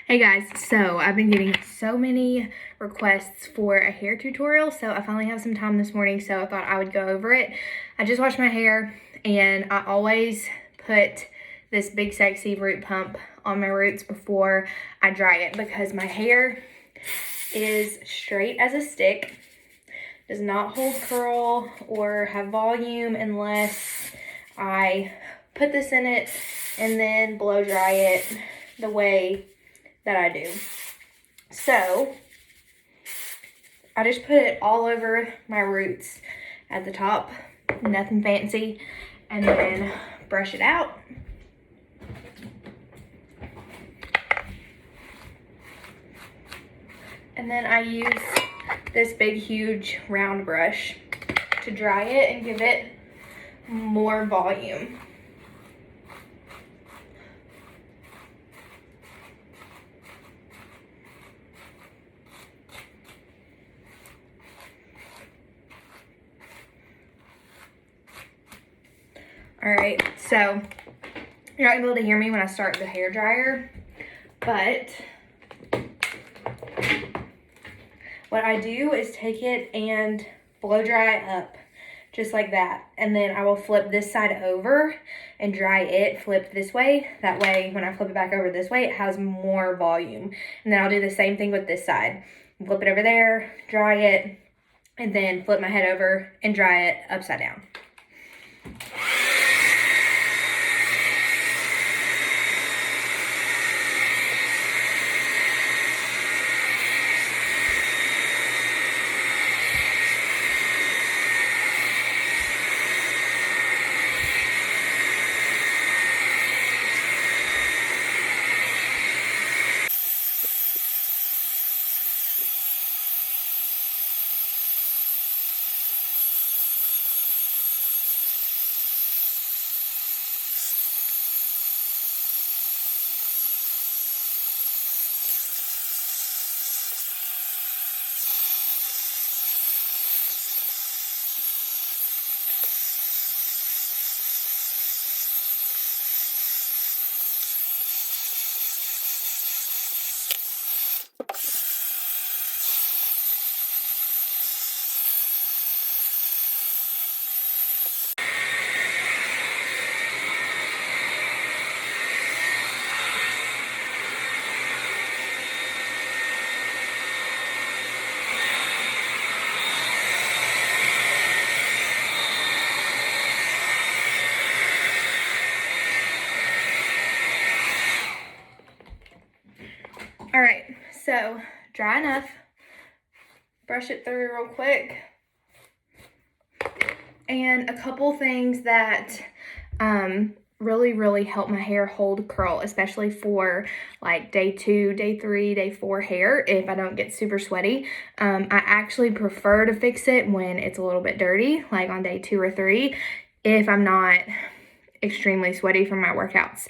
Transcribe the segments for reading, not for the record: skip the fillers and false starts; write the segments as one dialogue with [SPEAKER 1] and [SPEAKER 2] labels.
[SPEAKER 1] Hey guys, so I've been getting so many requests for a hair tutorial, so I finally have some time this morning, so I thought I would go over it. I just washed my hair, and I always put this Big Sexy root pump on my roots before I dry it because my hair is straight as a stick, does not hold curl or have volume unless I put this in it and then blow dry it the way that I do. So I just put it all over my roots at the top, nothing fancy, and then brush it out. And then I use this big, huge round brush to dry it and give it more volume. All right, so you're not gonna be able to hear me when I start the hair dryer, but what I do is take it and blow dry it up just like that. And then I will flip this side over and dry it flipped this way. That way, when I flip it back over this way, it has more volume. And then I'll do the same thing with this side. Flip it over there, dry it, and then flip my head over and dry it upside down. All right, so dry enough. Brush it through real quick. And a couple things that really help my hair hold curl, especially for like day 2, day 3, day 4 hair if I don't get super sweaty. I actually prefer to fix it when it's a little bit dirty, like on day 2 or 3, if I'm not extremely sweaty from my workouts.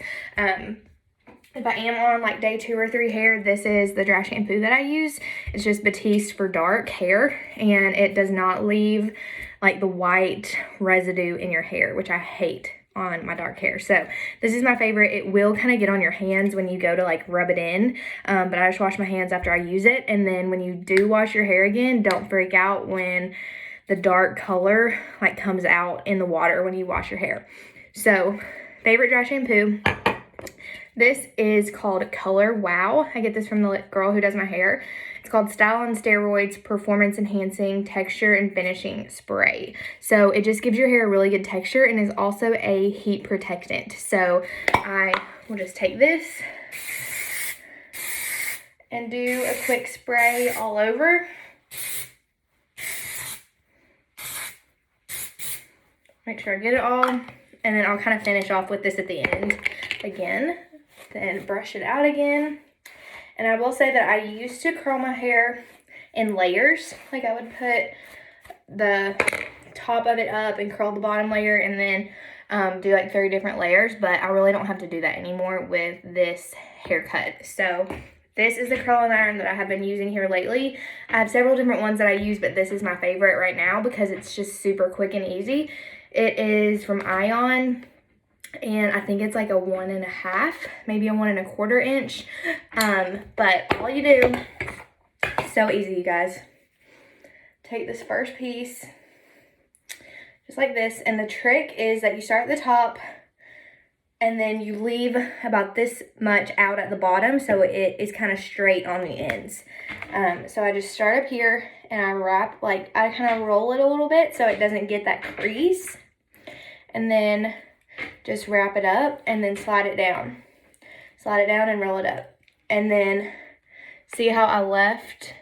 [SPEAKER 1] If I am on like day 2 or 3 hair, this is the dry shampoo that I use. It's just Batiste for dark hair, and it does not leave like the white residue in your hair, which I hate on my dark hair. So this is my favorite. It will kind of get on your hands when you go to like rub it in, but I just wash my hands after I use it. And then when you do wash your hair again, don't freak out when the dark color like comes out in the water when you wash your hair. So favorite dry shampoo. This is called Color Wow. I get this from the girl who does my hair. It's called Style on Steroids Performance Enhancing Texture and Finishing Spray. So it just gives your hair a really good texture and is also a heat protectant. So I will just take this and do a quick spray all over. Make sure I get it all. And then I'll kind of finish off with this at the end again. Then brush it out again. And I will say that I used to curl my hair in layers. Like I would put the top of it up and curl the bottom layer and then do like 3 different layers. But I really don't have to do that anymore with this haircut. So this is the curling iron that I have been using here lately. I have several different ones that I use, but this is my favorite right now because it's just super quick and easy. It is from Ion. and I think it's like a 1.5, maybe a 1.25 inch. But all you do, so easy, you guys. Take this first piece, just like this, and the trick is that you start at the top, and then you leave about this much out at the bottom so it is kind of straight on the ends. So I just start up here and I wrap, like I kind of roll it a little bit so it doesn't get that crease. And then just wrap it up and then slide it down. Slide it down and roll it up. And then see how I left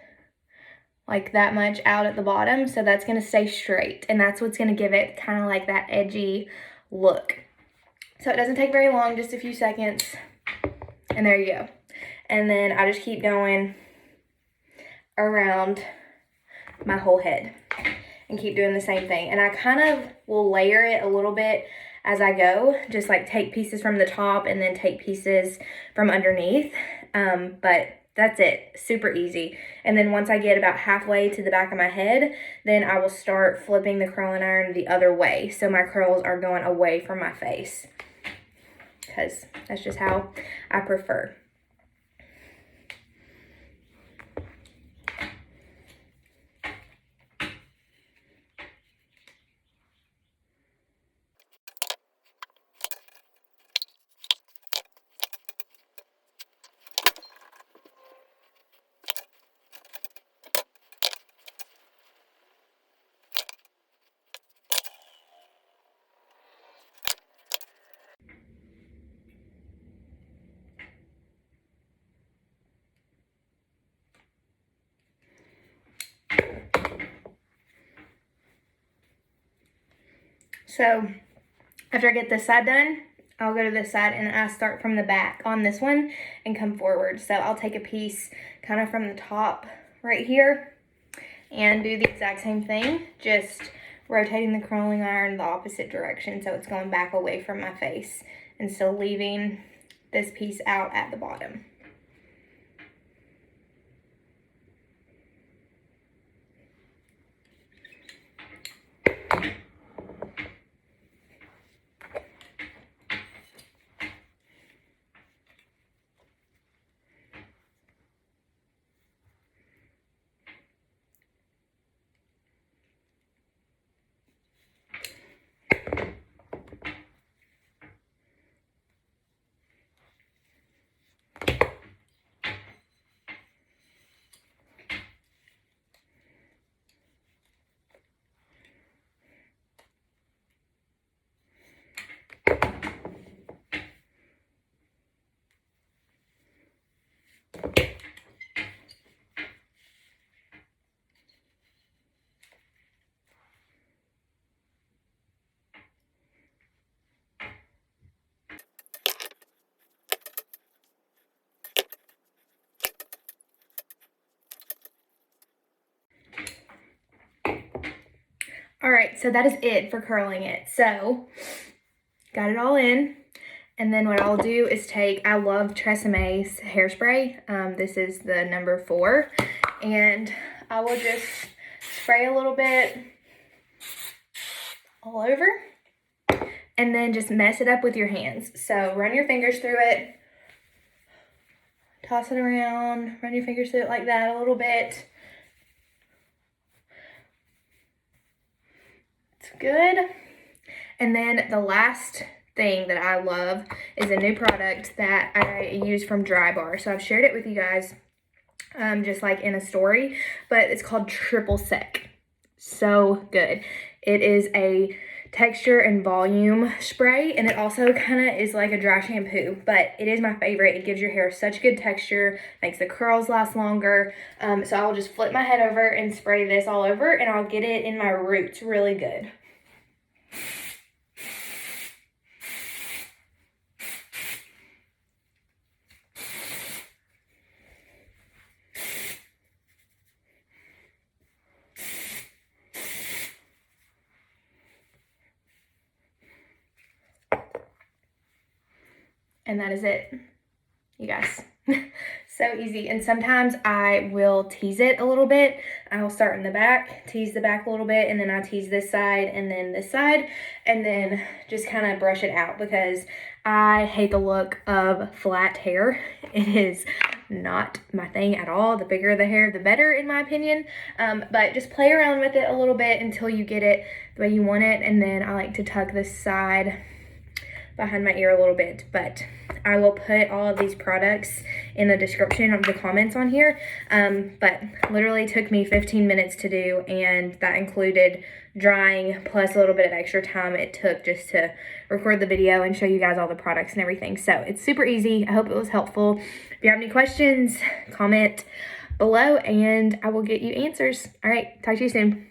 [SPEAKER 1] like that much out at the bottom? So that's gonna stay straight, and that's what's gonna give it kind of like that edgy look. So it doesn't take very long, just a few seconds, and there you go. And then I just keep going around my whole head and keep doing the same thing. And I kind of will layer it a little bit as I go, just like take pieces from the top and then take pieces from underneath. But that's it, super easy. And then once I get about halfway to the back of my head, then I will start flipping the curling iron the other way. So my curls are going away from my face, because that's just how I prefer. So after I get this side done, I'll go to this side and I start from the back on this one and come forward. So I'll take a piece kind of from the top right here and do the exact same thing, just rotating the curling iron the opposite direction so it's going back away from my face and still leaving this piece out at the bottom. All right, so that is it for curling it. So, got it all in. And then what I'll do is I love Treseme's hairspray. This is the number 4. And I will just spray a little bit all over. And then just mess it up with your hands. So run your fingers through it. Toss it around. Run your fingers through it like that a little bit. It's good. And then the last thing that I love is a new product that I use from Drybar. So I've shared it with you guys just like in a story, but it's called Triple Sec. So good. It is a texture and volume spray, and it also kind of is like a dry shampoo, but it is my favorite. It gives your hair such good texture, makes the curls last longer. So I will just flip my head over and spray this all over, and I'll get it in my roots really good. And that is it, you guys. So easy. And sometimes I will tease it a little bit. I'll start in the back, tease the back a little bit, and then I tease this side and then this side, and then just kind of brush it out because I hate the look of flat hair. It is not my thing at all. The bigger the hair, the better, in my opinion. But just play around with it a little bit until you get it the way you want it. And then I like to tuck this side behind my ear a little bit, but I will put all of these products in the description of the comments on here. But literally took me 15 minutes to do, and that included drying plus a little bit of extra time it took just to record the video and show you guys all the products and everything. So it's super easy. I hope it was helpful. If you have any questions, comment below and I will get you answers. All right, talk to you soon.